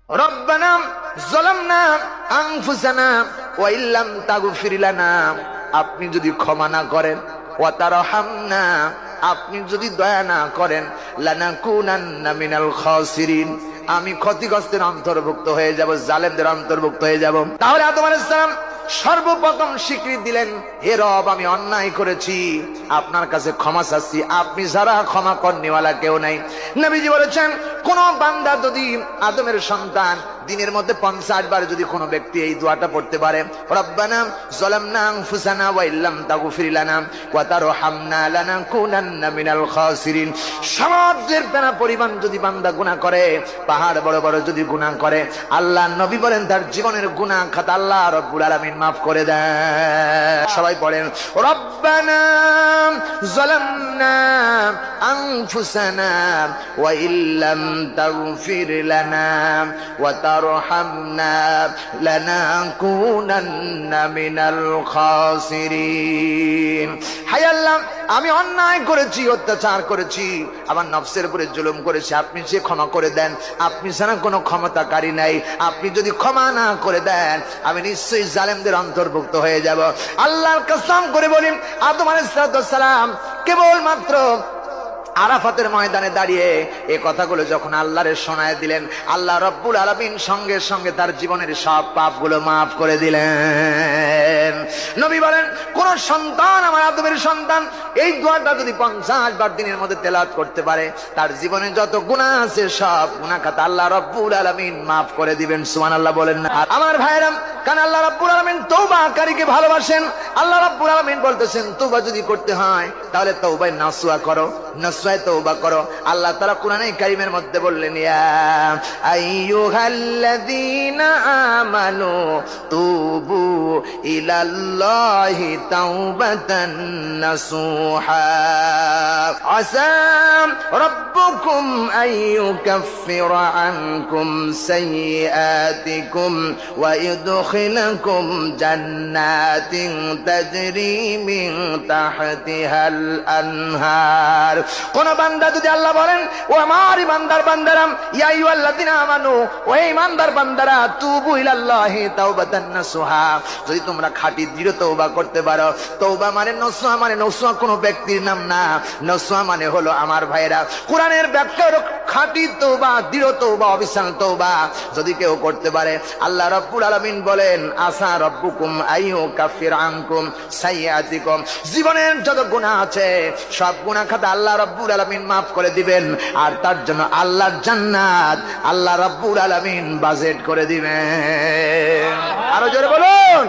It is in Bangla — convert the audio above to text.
রব্বানা যালামনা আনফুসানা ওয়া ইল্লাম তাগফির লানা, আপনি যদি ক্ষমা না করেন, ওয়া তারহামনা, আপনি যদি দয়া না করেন, লানাকুনান্না মিনাল খাসিরিন, আমি ক্ষতিগ্রস্তের অন্তর্ভুক্ত হয়ে যাব, জালেমদের অন্তর্ভুক্ত হয়ে যাব। তাহলে আদম আলাইহিস সালাম সর্বপ্রথম স্বীকৃতি দিলেন, হে রব আমি অন্যায় করেছি, আপনার কাছে ক্ষমা চাচ্ছি, আপনি ছাড়া ক্ষমা করনেওয়ালা কেউ নাই। নবীজি বলেছেন, কোন বান্দা যদি আদমের সন্তান দিনের মধ্যে 50 বার যদি কোনো ব্যক্তি এই দোয়াটা পড়তে পারে, রব্বানা যালামনা আনফুসানা ওয়া ইল্লাম তাগফির লানা ওয়া তারহামনা লানাকুনান্না মিনাল খাসিরিন, সমুদ্রের ফেনা পরিমাণ যদি বান্দা গুনাহ করে, পাহাড় বড় বড় যদি গুনাহ করে, আল্লাহ নবী বলেন তার জীবনের গুনাহ খাতা আল্লাহ রব্বুল আলামিন মাফ করে দেন। সবাই পড়েন, রব্বানা যালামনা আনফুসানা ওয়া ইল্লাম তাগফির লানা ওয়া তারহামনা লানাকুনান্না মিনাল খাসিরিন। হায় আল্লাহ, আমি অন্যায় করেছি, অত্যাচার করেছি, আমার নফসের উপরে জুলুম করেছি, আপনি সে ক্ষমা করে দেন, আপনি ছাড়া কোনো ক্ষমতাকারী নাই, আপনি যদি ক্ষমা না করে দেন আমি নিশ্চয়ই জালেমদের অন্তর্ভুক্ত হয়ে যাব। আল্লাহর কসম করে বলি, আদম আলাইহিস সালাম কেবলমাত্র আরাফাতের ময়দানে দাঁড়িয়ে এই কথাগুলো যখন আল্লাহরে শোনায় দিলেন, আল্লাহ রব্বুল আলামিন সঙ্গে সঙ্গে তার জীবনের সব পাপগুলো মাফ করে দিলেন। নবী বলেন, কোন সন্তান, আমার আদমের সন্তান, এই দোয়াটা যদি 50 বার দিনের মধ্যে তেলাওয়াত করতে পারে, তার জীবনে যত গুনাহ আছে সব গুনাহ খাতা আল্লাহ রব্বুল আলামিন মাফ করে দিবেন। সুবহানাল্লাহ বলেন না? আমার ভাইরা, কারণ আল্লাহ রব্বুল আলামিন তওবাকারীকে ভালোবাসেন। আল্লাহ রব্বুল আলামিন বলতেছেন, তওবা যদি করতে হয় তাহলে তওবায়ে নাসুহা করো, নাসুহায়ে তওবা করো। আল্লাহ তাআলা কোরআনে কারীমের মধ্যে বললেন, ইয়া আইয়ুহাল্লাযীনা আমানু তুবু ইলাল্লাহি তাওবাতান নাসুহা আসা রাব্বুকুম আইয়ুকাফফিরা আনকুম সাইয়্যাতিকুম ওয়া ইউদখিলাকুম জান্নাতিন তাজরি মিন তাহতিহাল আনহার। কোন বান্দা যদি আল্লাহ বলেন, ও আমার ইমানদার বান্দারা, ইয়া আইয়ুহাল্লাযীনা আমানু, ও ইমানদার বান্দারা, তুবু ইলাল্লাহি তাওবাতান নাসুহা, যদি তোমরা খাঁটি দৃঢ় তওবা করতে পারো। তওবা মানে নসুহা, মানে নসুহা কোনো ব্যক্তির নাম না, নসুহা মানে হলো আমার ভাইরা কোরআনের ব্যাখ্যা হলো খাঁটি তওবা, দৃঢ় তওবা, অবিচল তওবা যদি কেউ করতে পারে, আল্লাহ রাব্বুল আলামিন বলেন, আসা রাব্বুকুম আইয়ুকাফির আনকুম সাইয়্যাতিকুম, জীবনের যত গুনাহ আছে সব গুনাহ খাতা আল্লাহ রাব্বুল আলামিন মাফ করে দিবেন, আর তার জন্য আল্লাহর জান্নাত আল্লাহ রাব্বুল আলামিন বাজেট করে দিবেন। আরো জোরে বলুন।